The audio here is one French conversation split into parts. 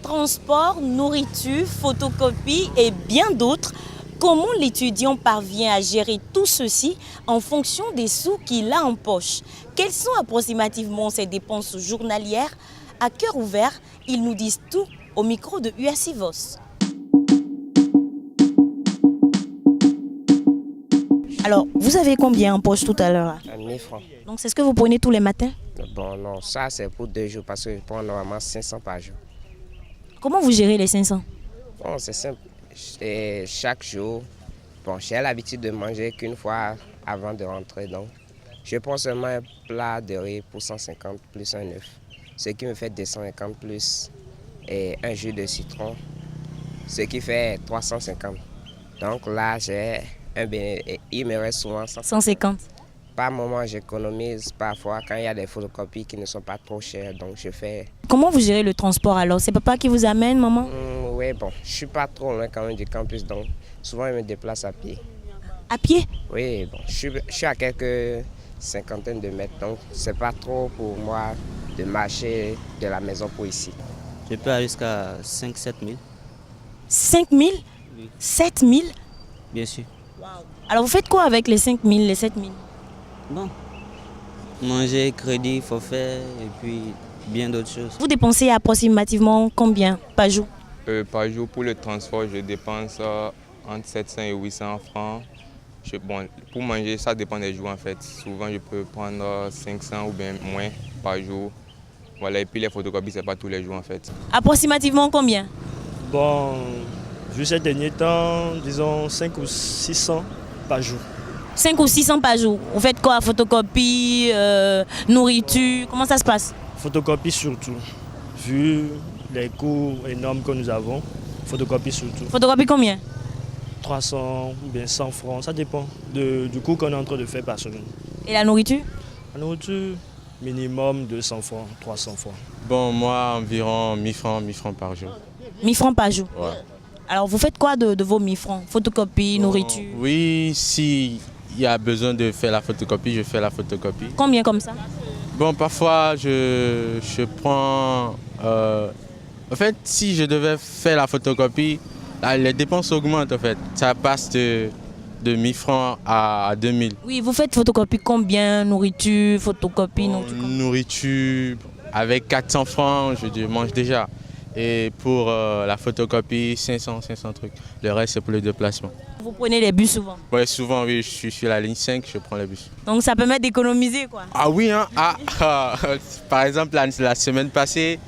Transport, nourriture, photocopie et bien d'autres. Comment l'étudiant parvient à gérer tout ceci en fonction des sous qu'il a en poche? Quelles sont approximativement ses dépenses journalières? À cœur ouvert, ils nous disent tout au micro de UACIVOS. Alors, vous avez combien en poche tout à l'heure? 1000 francs. Donc c'est ce que vous prenez tous les matins? Bon, non, ça c'est pour 2 jours parce que je prends normalement 500 par jour. Comment vous gérez les 500? Bon, c'est simple. Et chaque jour, bon, j'ai l'habitude de manger qu'une fois avant de rentrer. Donc, je prends seulement un plat de riz pour 150 plus un œuf. Ce qui me fait 250 plus et un jus de citron. Ce qui fait 350. Donc là, j'ai il me reste souvent 150. Par moment, j'économise parfois quand il y a des photocopies qui ne sont pas trop chères. Donc, je fais. Comment vous gérez le transport alors? C'est papa qui vous amène, maman? Oui, bon, je ne suis pas trop loin quand même du campus. Donc, souvent, je me déplace à pied. À pied? Oui, bon, je suis à quelques cinquantaines de mètres. Donc, ce n'est pas trop pour moi de marcher de la maison pour ici. Je peux aller jusqu'à 5-7 000. 5 000? Oui. 7 000? Bien sûr. Alors vous faites quoi avec les 5 000, les 7 000? Bon, manger, crédit, forfait et puis bien d'autres choses. Vous dépensez approximativement combien par jour? Par jour, pour le transport, je dépense entre 700 et 800 francs. Bon, pour manger, ça dépend des jours en fait. Souvent, je peux prendre 500 ou bien moins par jour. Voilà, et puis les photocopies, ce n'est pas tous les jours en fait. Approximativement combien? Bon, vu ces derniers temps, disons 5 ou 600 par jour. 5 ou 600 par jour. Vous faites quoi? Photocopie, nourriture, comment ça se passe? Photocopie surtout. Vu les coûts énormes que nous avons, photocopie surtout. Photocopie combien? 300 ou bien 100 francs, ça dépend du coût qu'on est en train de faire par semaine. Et la nourriture? La nourriture, minimum 200 francs, 300 francs. Bon, moi, environ 1000 francs par jour. 1000 francs par jour. Ouais. Alors vous faites quoi de vos 1000 francs? Photocopie, nourriture? Oui, s'il y a besoin de faire la photocopie, je fais la photocopie. Combien comme ça? Bon, parfois, je prends... en fait, si je devais faire la photocopie, là, les dépenses augmentent en fait. Ça passe de 1000 francs à 2000. Oui, vous faites photocopie combien? Nourriture, photocopie, nourriture combien? Nourriture, avec 400 francs, je mange déjà. Et pour la photocopie, 500 trucs. Le reste, c'est pour le déplacement. Vous prenez les bus souvent? Oui, souvent, oui, je suis sur la ligne 5, je prends les bus. Donc ça permet d'économiser quoi? Ah oui, hein? Par exemple, la semaine passée,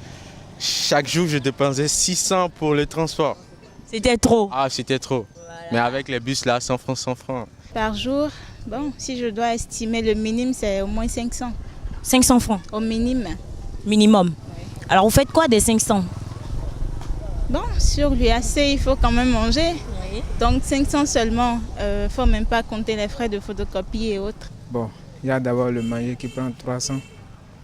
chaque jour, je dépensais 600 pour le transport. C'était trop? Ah, c'était trop. Voilà. Mais avec les bus, là, 100 francs, 100 francs. Par jour, bon, si je dois estimer le minimum, c'est au moins 500. 500 francs? Au minimum. Minimum. Oui. Alors vous faites quoi des 500? Bon, sur l'UAC, il faut quand même manger. Oui. Donc 500 seulement, il ne faut même pas compter les frais de photocopie et autres. Bon, il y a d'abord le manger qui prend 300.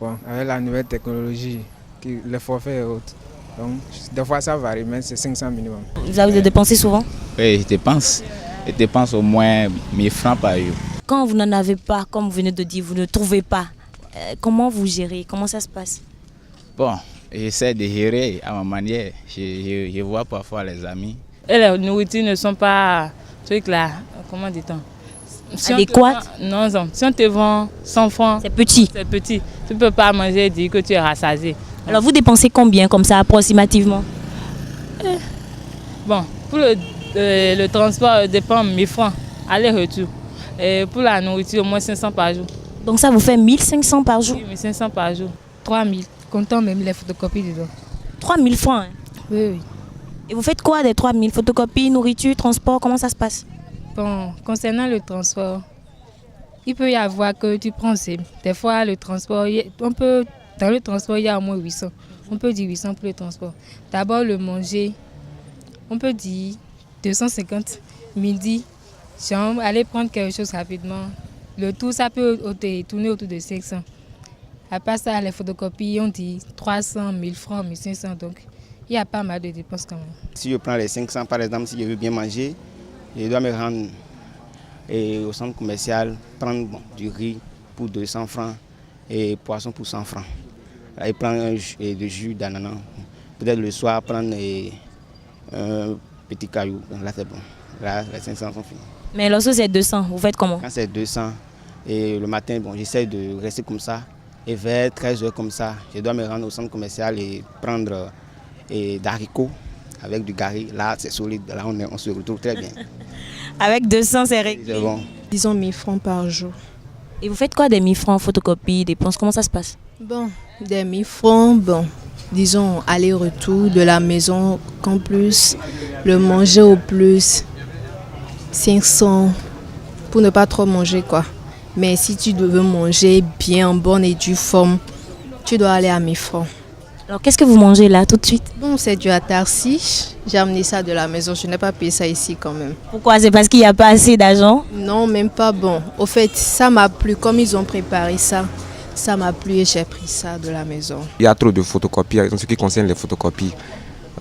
Bon, avec la nouvelle technologie, les forfaits et autres. Donc, des fois ça varie, mais c'est 500 minimum. Vous avez dépensé souvent? Oui, je dépense au moins 1000 francs par jour. Quand vous n'en avez pas, comme vous venez de dire, vous ne trouvez pas, comment vous gérez? Comment ça se passe? Bon, j'essaie de gérer à ma manière. Je vois parfois les amis. Et les nourritures ne sont pas trucs là, comment dit-on? Adéquates? Non, si on te vend 100 francs, c'est petit. C'est petit. Tu ne peux pas manger et dire que tu es rassasié. Alors vous dépensez combien comme ça approximativement? Bon, pour le transport dépend 1000 francs, aller-retour. Et pour la nourriture, au moins 500 par jour. Donc ça vous fait 1500 par jour? Oui, 1500 par jour. 3000, comptant même les photocopies dedans. 3000 francs hein? Oui, oui. Et vous faites quoi des 3000? Photocopie, nourriture, transport, comment ça se passe? Bon, concernant le transport, il peut y avoir que tu prends des fois le transport, dans le transport il y a au moins 800. On peut dire 800 pour le transport. D'abord le manger, on peut dire 250. Midi, genre, aller prendre quelque chose rapidement. Le tout, ça peut tourner autour de 500. Après ça, les photocopies, on dit 300, 1000 francs, 1500. Donc, il y a pas mal de dépenses quand même. Si je prends les 500, par exemple, si je veux bien manger, je dois me rendre au centre commercial, prendre du riz pour 200 francs et poisson pour 100 francs. Et prendre un jus d'ananas peut-être le soir prendre un petit caillou. Là c'est bon. Là les 500 sont finis. Mais lorsque c'est 200, vous faites comment? Quand c'est 200 et le matin, bon, j'essaie de rester comme ça. Et vers 13h comme ça, je dois me rendre au centre commercial et prendre des haricots avec du gari. Là c'est solide, là on se retrouve très bien. Avec 200, c'est réglé. C'est bon. Disons 1000 francs par jour. Et vous faites quoi des 1000 francs, photocopie, dépenses? Comment ça se passe? Bon, des 1000 francs, bon, disons aller-retour de la maison qu'en plus, le manger au plus 500 pour ne pas trop manger quoi. Mais si tu veux manger bien, en bonne et due forme, tu dois aller à 1000 francs. Alors qu'est-ce que vous mangez là tout de suite? Bon, c'est du atarsi. J'ai amené ça de la maison, je n'ai pas payé ça ici quand même. Pourquoi? C'est parce qu'il n'y a pas assez d'argent? Non, même pas bon. Au fait, ça m'a plu, comme ils ont préparé ça, ça m'a plu et j'ai pris ça de la maison. Il y a trop de photocopies en ce qui concerne les photocopies.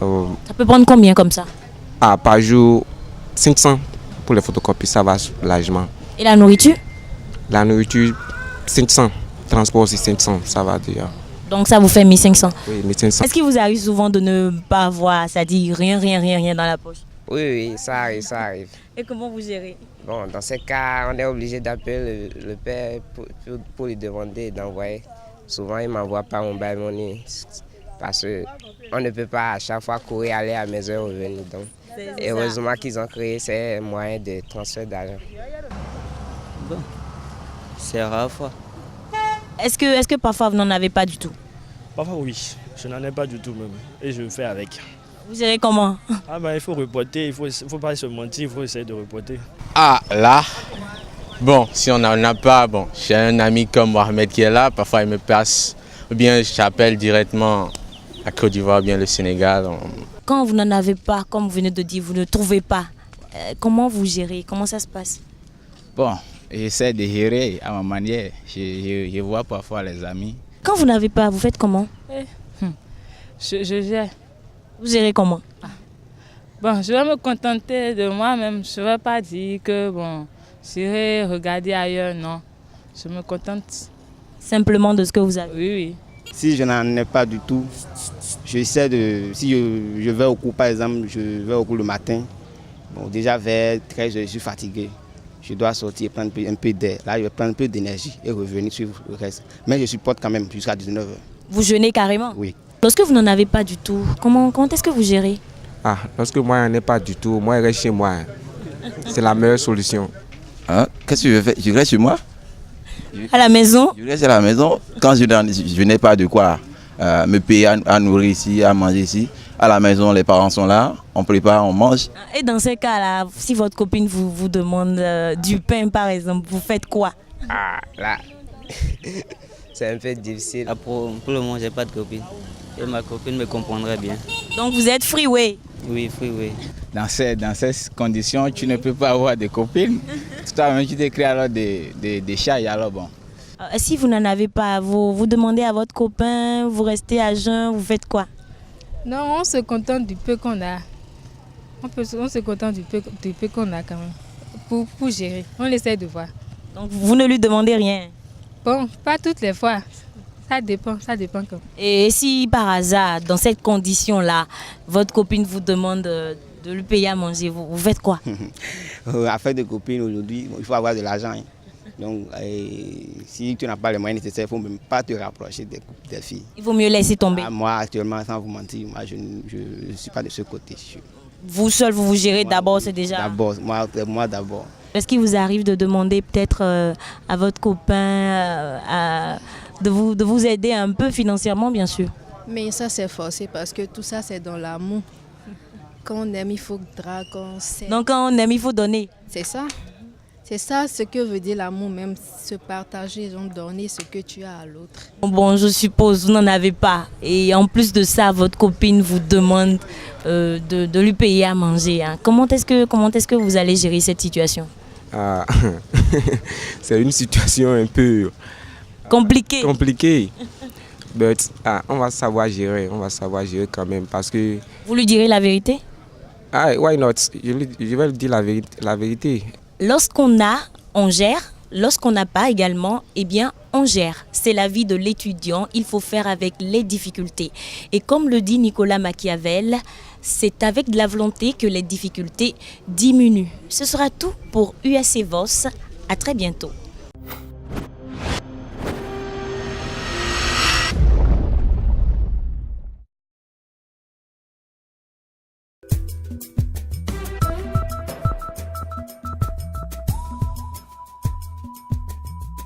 Ça peut prendre combien comme ça? Par jour, 500 pour les photocopies, ça va largement. Et la nourriture? La nourriture, 500. Transport aussi 500, ça va déjà. Donc ça vous fait 1500. Oui, 1500. Est-ce qu'il vous arrive souvent de ne pas avoir, c'est-à-dire rien dans la poche? Oui, ça arrive. Et comment vous gérez? Bon, dans ces cas, on est obligé d'appeler le père pour lui demander d'envoyer. Souvent, il ne m'envoie pas mon bail money parce qu'on ne peut pas à chaque fois courir, aller à la maison et revenir. Donc, heureusement qu'ils ont créé ces moyens de transfert d'argent. Bon, c'est rare fois. Est-ce que parfois vous n'en avez pas du tout? Parfois oui, je n'en ai pas du tout même. Et je fais avec. Vous gérez comment? Il faut reporter, il ne faut pas se mentir, il faut essayer de reporter. Là, bon, si on n'en a pas, bon, j'ai un ami comme Mohamed qui est là, parfois il me passe, ou bien j'appelle directement à Côte d'Ivoire, bien le Sénégal. Quand vous n'en avez pas, comme vous venez de dire, vous ne trouvez pas, comment vous gérez? Comment ça se passe? Bon, j'essaie de gérer à ma manière. Je vois parfois les amis. Quand vous n'avez pas, vous faites comment? Je gère. Vous gérez comment? Bon, je vais me contenter de moi-même. Je ne vais pas dire que bon, j'irai regarder ailleurs, non. Je me contente. Simplement de ce que vous avez? Oui. Si je n'en ai pas du tout, j'essaie de... Si je vais au cours, par exemple, je vais au cours le matin. Bon, déjà vers 13h, je suis fatigué. Je dois sortir, prendre un peu d'air. Là, je vais prendre un peu d'énergie et revenir suivre le reste. Mais je supporte quand même jusqu'à 19h. Vous jeûnez carrément? Oui. Lorsque vous n'en avez pas du tout, comment est-ce que vous gérez? Lorsque moi, je n'en ai pas du tout, moi, je reste chez moi. C'est la meilleure solution. Qu'est-ce que je fais? Je reste chez moi. À la maison? Je reste à la maison. Quand je n'ai pas de quoi me payer à nourrir ici, à manger ici. À la maison, les parents sont là, on prépare, on mange. Et dans ces cas-là, si votre copine vous demande du pain, par exemple, vous faites quoi? Là, c'est un peu difficile. Pour le moment, je n'ai pas de copine. Et ma copine me comprendrait bien. Donc vous êtes freeway? Oui, freeway. Dans ces conditions, tu ne peux pas avoir de copines. Toi-même, tu t'écris alors des chats, alors bon. Si vous n'en avez pas, vous demandez à votre copain, vous restez à jeun, vous faites quoi? Non, on se contente du peu qu'on a. On se contente du peu qu'on a quand même. Pour gérer. On essaie de voir. Donc vous ne lui demandez rien? Bon, pas toutes les fois. Ça dépend quand même. Et si par hasard, dans cette condition-là, votre copine vous demande de lui payer à manger, vous faites quoi? Affaire de copine aujourd'hui, il faut avoir de l'argent. Donc, si tu n'as pas les moyens nécessaires, il ne faut même pas te rapprocher des filles. Il vaut mieux laisser tomber. Moi, actuellement, sans vous mentir, moi, je ne suis pas de ce côté. Vous seul, vous gérez d'abord, c'est déjà... D'abord, moi d'abord. Est-ce qu'il vous arrive de demander peut-être à votre copain de vous aider un peu financièrement, bien sûr? Mais ça, c'est forcé parce que tout ça, c'est dans l'amour. Quand on aime, il faudra qu'on s'aime. Donc quand on aime, il faut donner? C'est ça. C'est ça ce que veut dire l'amour, même se partager, donc donner ce que tu as à l'autre. Bon, je suppose vous n'en avez pas. Et en plus de ça, votre copine vous demande de lui payer à manger. Hein. Comment est-ce que vous allez gérer cette situation? C'est une situation un peu compliquée. Mais on va savoir gérer quand même parce que... Vous lui direz la vérité? Why not? Je vais lui dire la vérité. Lorsqu'on gère, Lorsqu'on n'a pas également, eh bien, on gère. C'est la vie de l'étudiant, il faut faire avec les difficultés. Et comme le dit Nicolas Machiavel, c'est avec de la volonté que les difficultés diminuent. Ce sera tout pour UAC Voss. À très bientôt.